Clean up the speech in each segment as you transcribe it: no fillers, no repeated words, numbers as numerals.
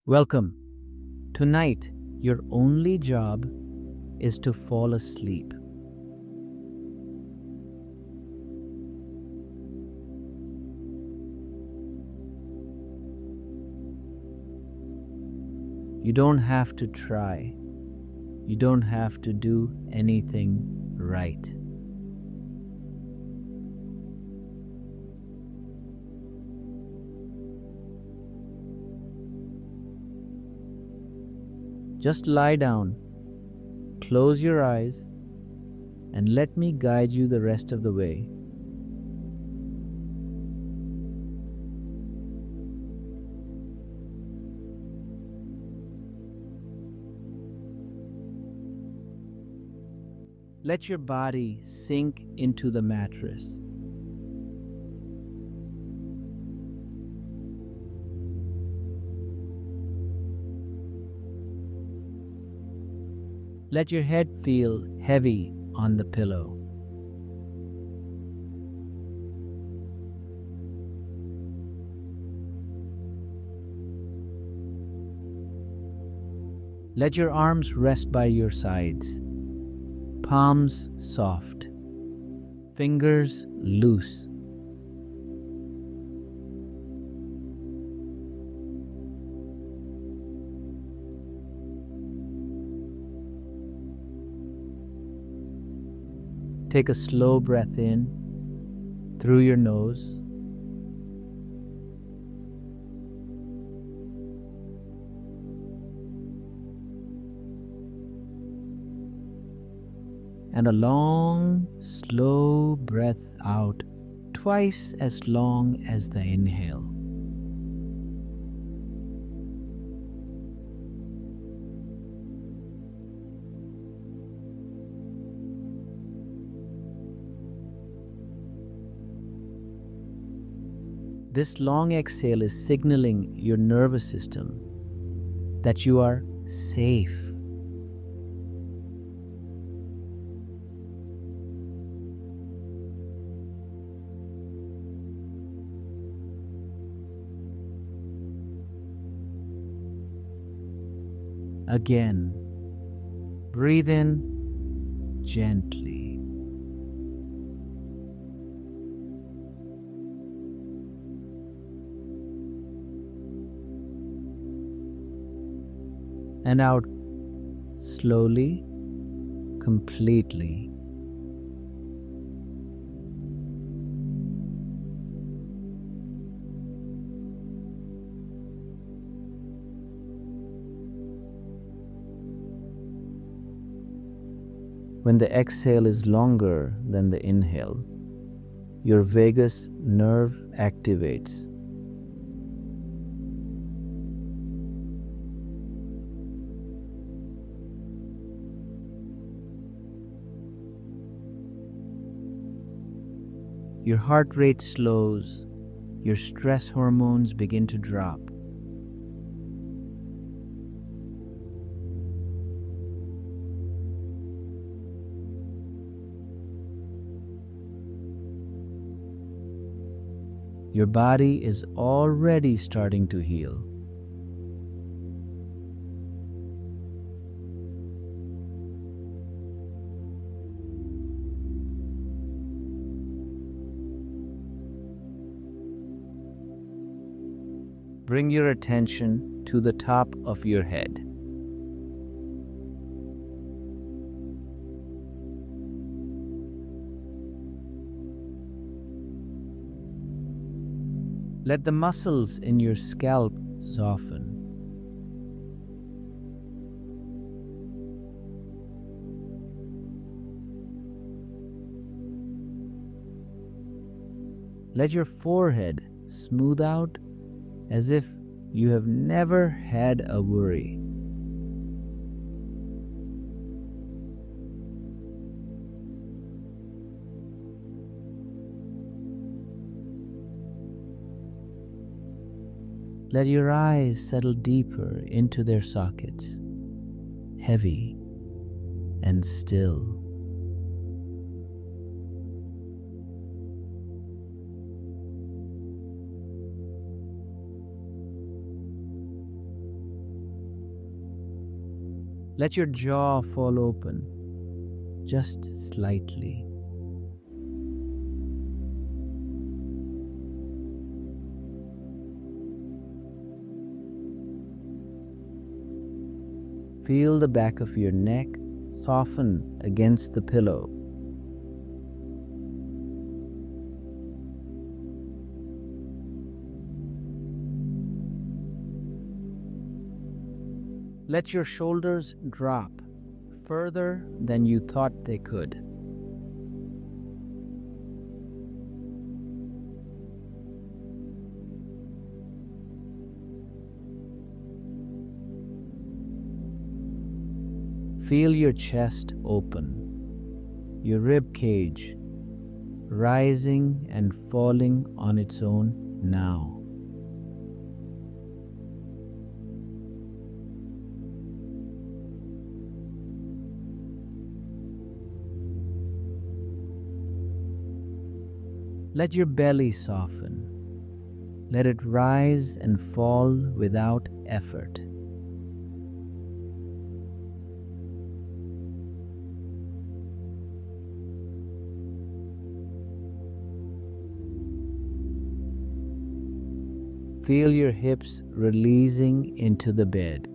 Welcome. Tonight, your only job is to fall asleep. You don't have to try. You don't have to do anything right. Just lie down, close your eyes, and let me guide you the rest of the way. Let your body sink into the mattress. Let your head feel heavy on the pillow. Let your arms rest by your sides, palms soft, fingers loose. Take a slow breath in through your nose and a long, slow breath out, twice as long as the inhale. This long exhale is signaling your nervous system that you are safe. Again, breathe in gently. And out slowly, completely. When the exhale is longer than the inhale, your vagus nerve activates. Your heart rate slows, your stress hormones begin to drop. Your body is already starting to heal. Bring your attention to the top of your head. Let the muscles in your scalp soften. Let your forehead smooth out as if you have never had a worry. Let your eyes settle deeper into their sockets, heavy and still. Let your jaw fall open, just slightly. Feel the back of your neck soften against the pillow. Let your shoulders drop further than you thought they could. Feel your chest open, your rib cage rising and falling on its own now. Let your belly soften. Let it rise and fall without effort. Feel your hips releasing into the bed.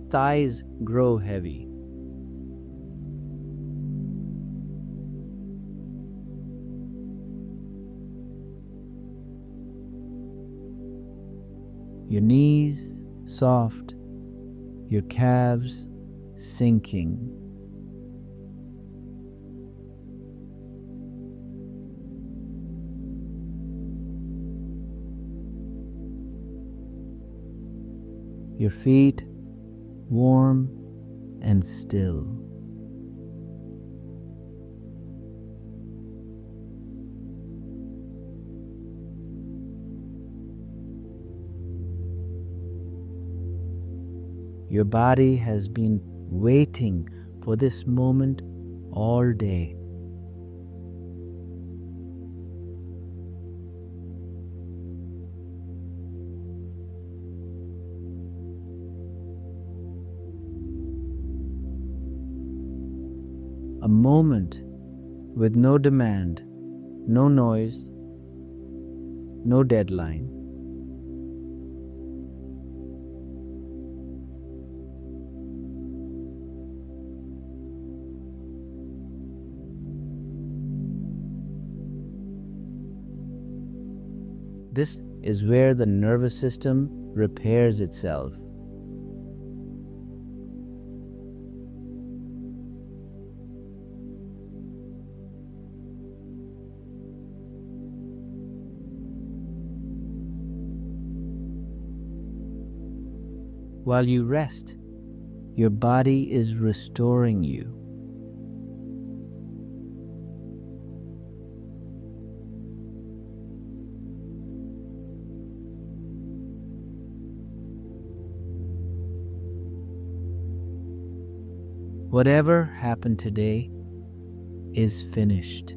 Thighs grow heavy. Your knees soft, your calves sinking. Your feet warm and still. Your body has been waiting for this moment all day. A moment with no demand, no noise, no deadline. This is where the nervous system repairs itself. While you rest, your body is restoring you. Whatever happened today is finished.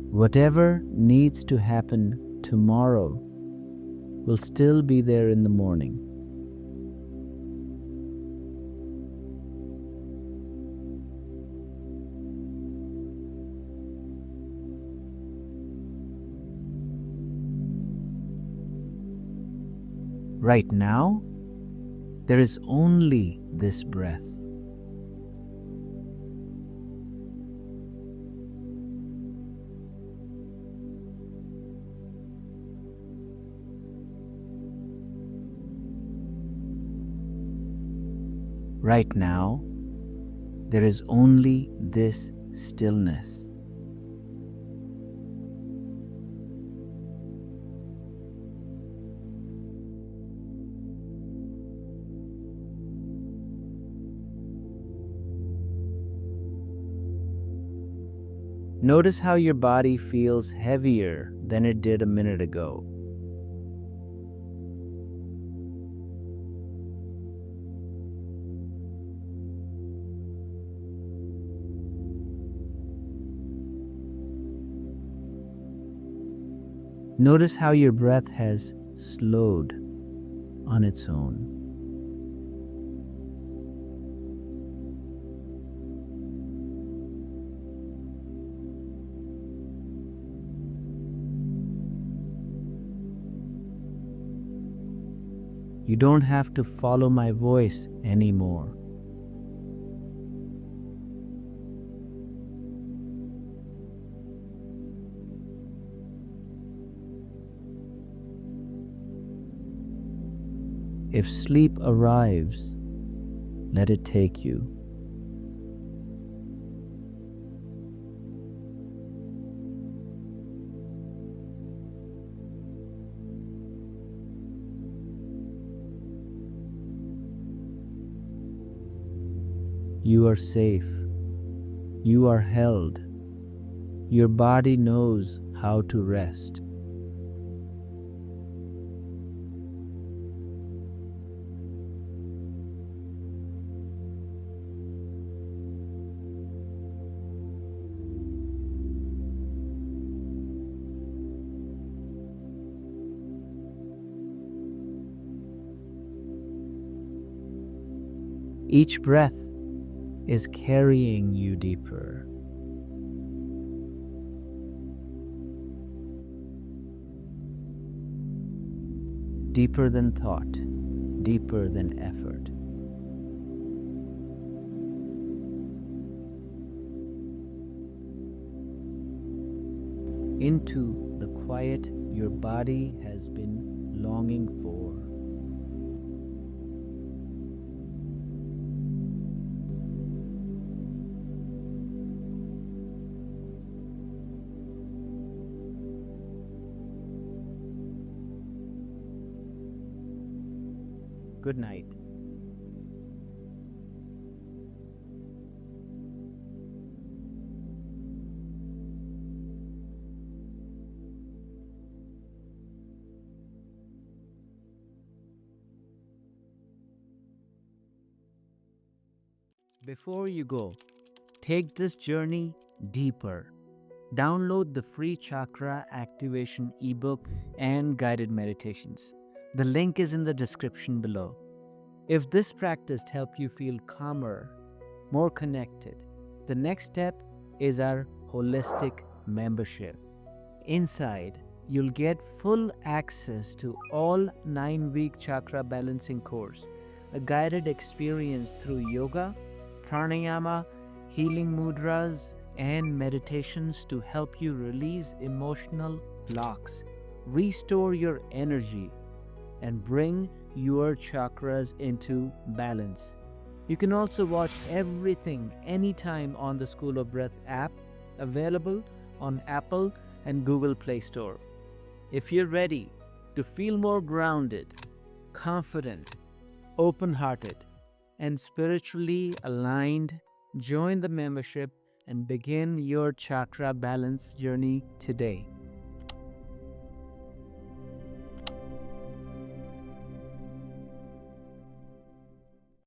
Whatever needs to happen tomorrow will still be there in the morning. Right now, there is only this breath. Right now, there is only this stillness. Notice how your body feels heavier than it did a minute ago. Notice how your breath has slowed on its own. You don't have to follow my voice anymore. If sleep arrives, let it take you. You are safe. You are held. Your body knows how to rest. Each breath is carrying you deeper. Deeper than thought, deeper than effort. Into the quiet your body has been longing for. Good night. Before you go, take this journey deeper. Download the free chakra activation ebook and guided meditations. The link is in the description below. If this practice helped you feel calmer, more connected, the next step is our holistic membership. Inside, you'll get full access to all 9-week chakra balancing course, a guided experience through yoga, pranayama, healing mudras, and meditations to help you release emotional blocks, restore your energy, and bring your chakras into balance. You can also watch everything anytime on the School of Breath app, available on Apple and Google Play Store. If you're ready to feel more grounded, confident, open-hearted, and spiritually aligned, join the membership and begin your chakra balance journey today.